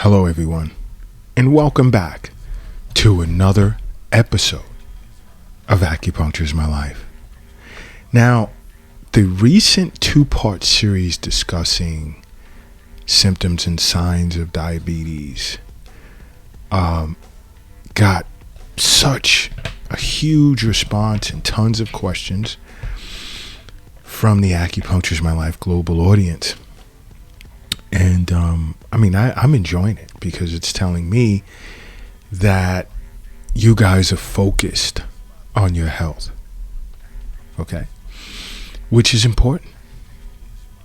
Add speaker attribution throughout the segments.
Speaker 1: Hello, everyone, and welcome back to another episode of Acupuncture is My Life. Now, the recent two-part series discussing symptoms and signs of diabetes got such a huge response and tons of questions from the Acupuncture is My Life global audience. And I'm enjoying it because it's telling me that you guys are focused on your health. Okay? Which is important.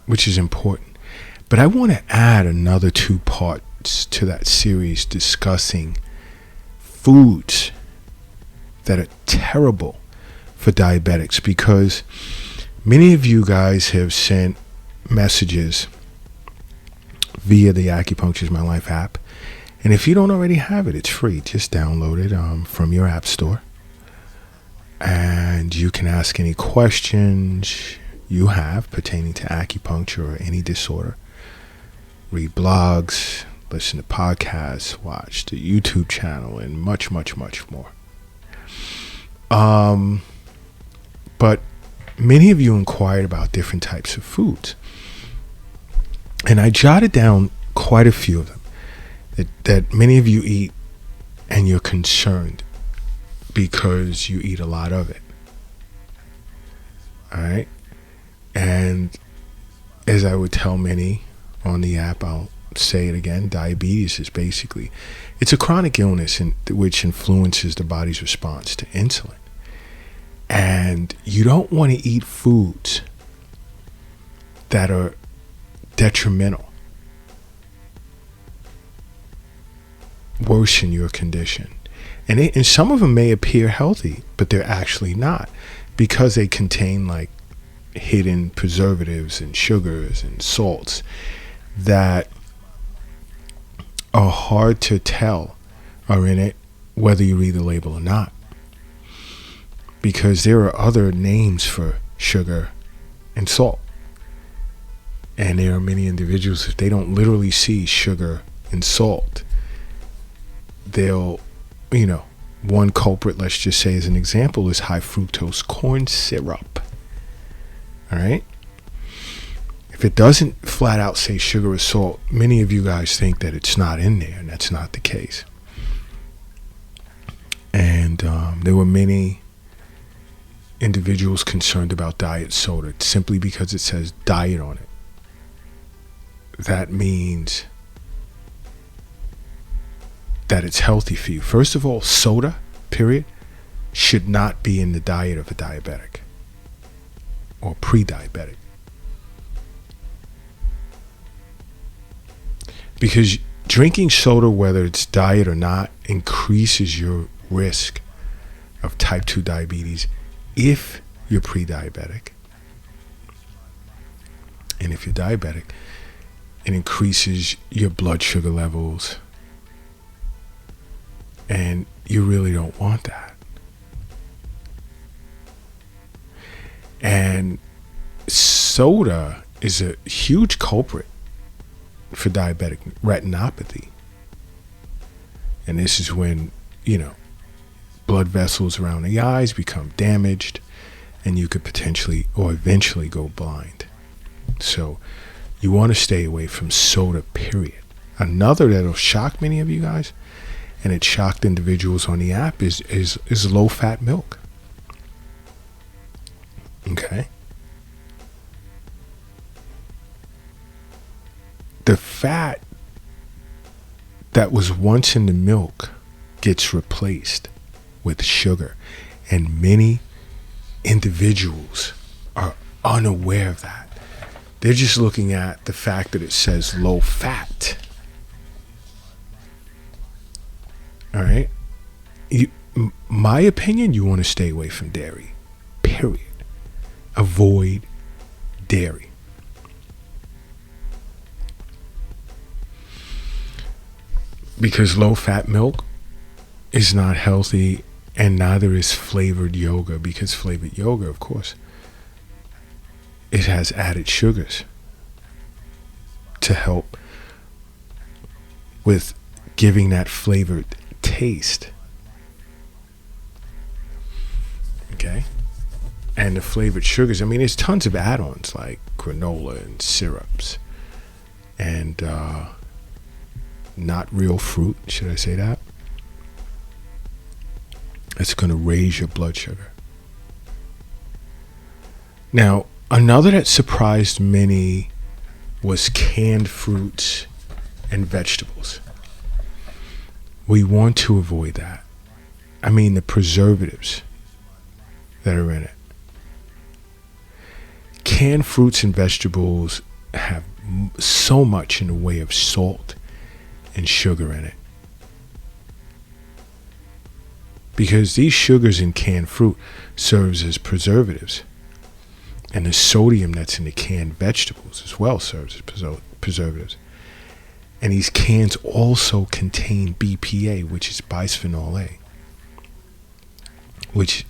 Speaker 1: But I want to add another two parts to that series discussing foods that are terrible for diabetics, because many of you guys have sent messages via the Acupuncture is My Life app. And if you don't already have it, it's free. Just download it from your app store. And you can ask any questions you have pertaining to acupuncture or any disorder. Read blogs, listen to podcasts, watch the YouTube channel, and much, much, much more. But many of you inquired about different types of foods. And I jotted down quite a few of them that many of you eat, and you're concerned because you eat a lot of it. All right? And as I would tell many on the app, I'll say it again, diabetes is basically, it's a chronic illness which influences the body's response to insulin. And you don't want to eat foods that are detrimental, worsen your condition. And some of them may appear healthy, but they're actually not, because they contain like hidden preservatives and sugars and salts that are hard to tell are in it, whether you read the label or not. Because there are other names for sugar and salt. And there are many individuals, if they don't literally see sugar and salt, they'll, one culprit, let's just say as an example, is high fructose corn syrup. All right? If it doesn't flat out say sugar or salt, many of you guys think that it's not in there, and that's not the case. And there were many individuals concerned about diet soda simply because it says diet on it. That means that it's healthy for you. First of all, soda, period, should not be in the diet of a diabetic or pre-diabetic. Because drinking soda, whether it's diet or not, increases your risk of type 2 diabetes if you're pre-diabetic. And if you're diabetic, it increases your blood sugar levels. And you really don't want that. And soda is a huge culprit for diabetic retinopathy. And this is when, blood vessels around the eyes become damaged, and you could potentially or eventually go blind. So you want to stay away from soda, period. Another that'll shock many of you guys, and it shocked individuals on the app, is low-fat milk. Okay? The fat that was once in the milk gets replaced with sugar, and many individuals are unaware of that. They're just looking at the fact that it says low fat. All right? My opinion, you want to stay away from dairy. Period. Avoid dairy. Because low-fat milk is not healthy, and neither is flavored yogurt, because flavored yogurt, of course, it has added sugars to help with giving that flavored taste. Okay? And the flavored sugars, I mean, there's tons of add-ons like granola and syrups and not real fruit, should I say that? It's going to raise your blood sugar. Now, another that surprised many was canned fruits and vegetables. We want to avoid that. I mean, the preservatives that are in it. Canned fruits and vegetables have so much in the way of salt and sugar in it. Because these sugars in canned fruit serves as preservatives. And the sodium that's in the canned vegetables as well serves as preservatives. And these cans also contain BPA, which is bisphenol A, which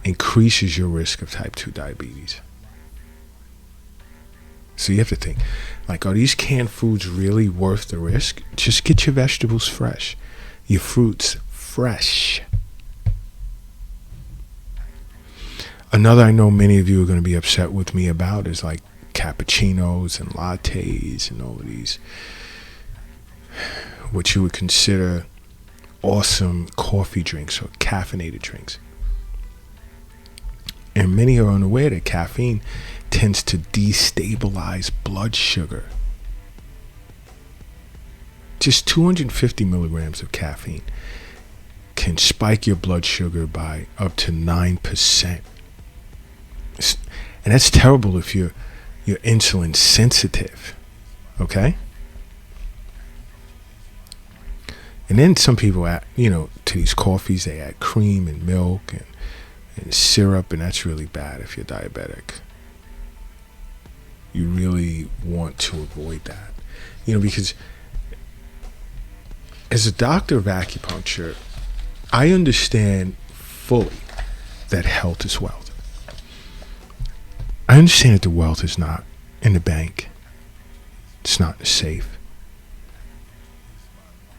Speaker 1: increases your risk of type 2 diabetes. So you have to think, like, are these canned foods really worth the risk? Just get your vegetables fresh, your fruits fresh. Another I know many of you are going to be upset with me about is like cappuccinos and lattes and all of these, what you would consider awesome coffee drinks or caffeinated drinks. And many are unaware that caffeine tends to destabilize blood sugar. Just 250 milligrams of caffeine can spike your blood sugar by up to 9%. And that's terrible if you're insulin sensitive, okay? And then some people add, to these coffees, they add cream and milk and syrup, and that's really bad if you're diabetic. You really want to avoid that, because as a doctor of acupuncture, I understand fully that health is wealth. I understand that the wealth is not in the bank. It's not in the safe.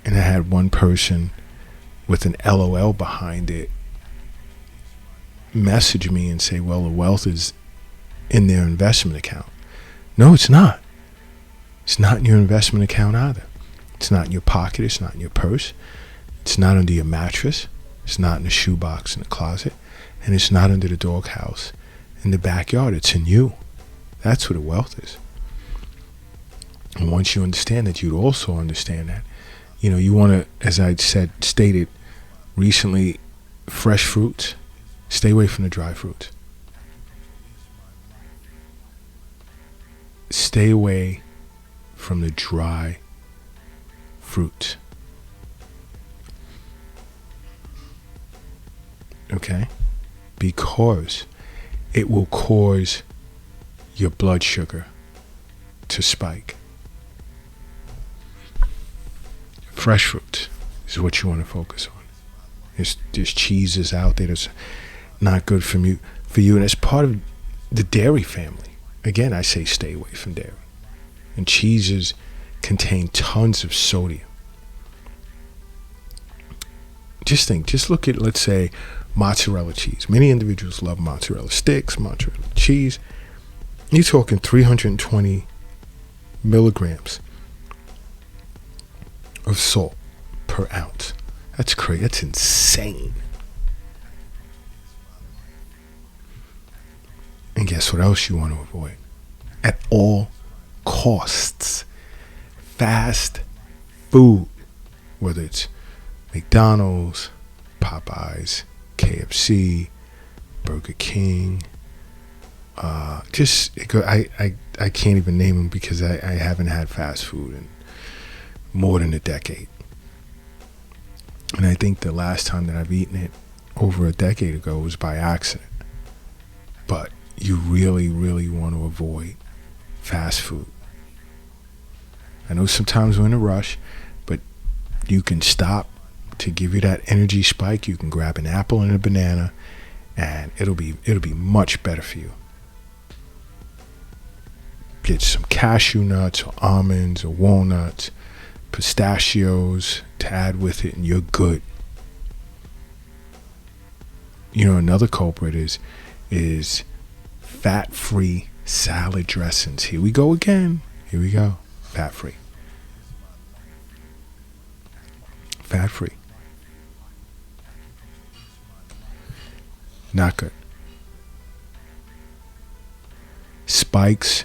Speaker 1: And I had one person with an LOL behind it message me and say, well, the wealth is in their investment account. No, it's not. It's not in your investment account either. It's not in your pocket. It's not in your purse. It's not under your mattress. It's not in the shoebox in the closet. And it's not under the doghouse in the backyard. It's in you. That's where the wealth is. And once you understand that, you'd also understand that, you want to, as I stated recently, fresh fruits. Stay away from the dry fruits. Stay away from the dry fruit. Okay? Because it will cause your blood sugar to spike. Fresh fruit is what you want to focus on. There's cheeses out there that's not good for you, and it's part of the dairy family. Again, I say stay away from dairy. And cheeses contain tons of sodium. Just look at, let's say, mozzarella cheese. Many individuals love mozzarella sticks, mozzarella cheese. You're talking 320 milligrams of salt per ounce. That's crazy. That's insane. And guess what else you want to avoid? At all costs. Fast food. Whether it's McDonald's, Popeyes, KFC, Burger King. I can't even name them because I haven't had fast food in more than a decade. And I think the last time that I've eaten it over a decade ago was by accident. But you really, really want to avoid fast food. I know sometimes we're in a rush, but you can stop to give you that energy spike. You can grab an apple and a banana, and it'll be much better for you. Get some cashew nuts or almonds or walnuts, pistachios to add with it, and you're good. You know, another culprit is fat-free salad dressings. Here we go again. Here we go. Fat-free. Fat-free. Not good. Spikes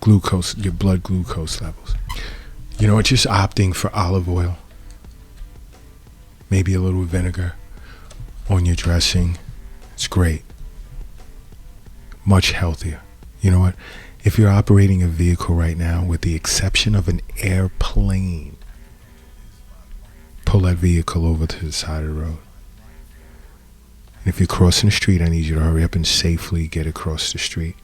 Speaker 1: glucose, your blood glucose levels. You know what? Just opting for olive oil, maybe a little vinegar on your dressing. It's great. Much healthier. You know what? If you're operating a vehicle right now, with the exception of an airplane, pull that vehicle over to the side of the road. And if you're crossing the street, I need you to hurry up and safely get across the street.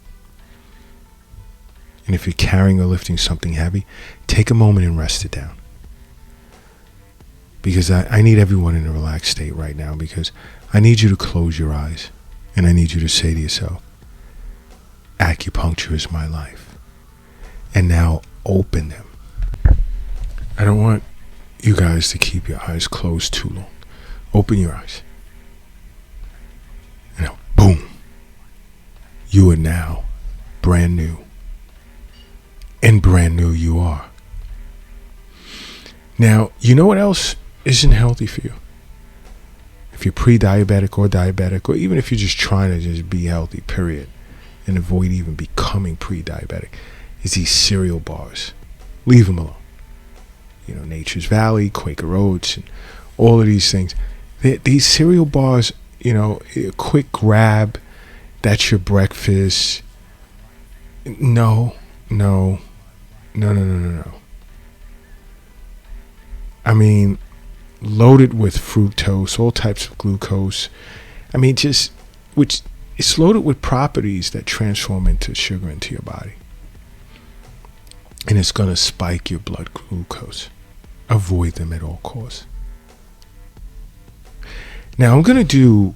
Speaker 1: And if you're carrying or lifting something heavy, take a moment and rest it down. Because I need everyone in a relaxed state right now, because I need you to close your eyes and I need you to say to yourself, acupuncture is my life. And now open them. I don't want you guys to keep your eyes closed too long. Open your eyes. And now, boom. You are now brand new. And brand new you are. Now, you know what else isn't healthy for you? If you're pre-diabetic or diabetic, or even if you're just trying to just be healthy, period, and avoid even becoming pre-diabetic, is these cereal bars. Leave them alone. You know, Nature's Valley, Quaker Oats, and all of these things. These cereal bars, you know, a quick grab, that's your breakfast. No. I mean, loaded with fructose, all types of glucose. I mean, it's loaded with properties that transform into sugar into your body. And it's going to spike your blood glucose. Avoid them at all costs. Now, I'm going to do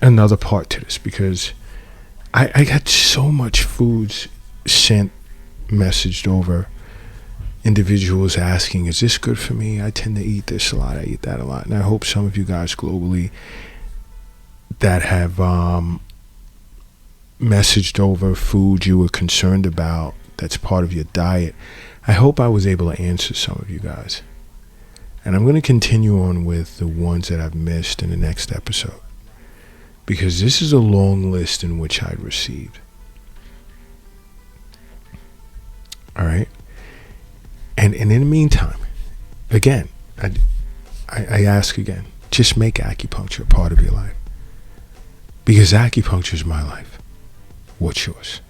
Speaker 1: another part to this, because I got so much foods sent, messaged over, individuals asking, is this good for me? I tend to eat this a lot, I eat that a lot. And I hope some of you guys globally that have messaged over food you were concerned about that's part of your diet, I hope I was able to answer some of you guys. And I'm going to continue on with the ones that I've missed in the next episode, because this is a long list in which I received. All right. And in the meantime, again, I ask again, just make acupuncture a part of your life. Because acupuncture is my life. What's yours?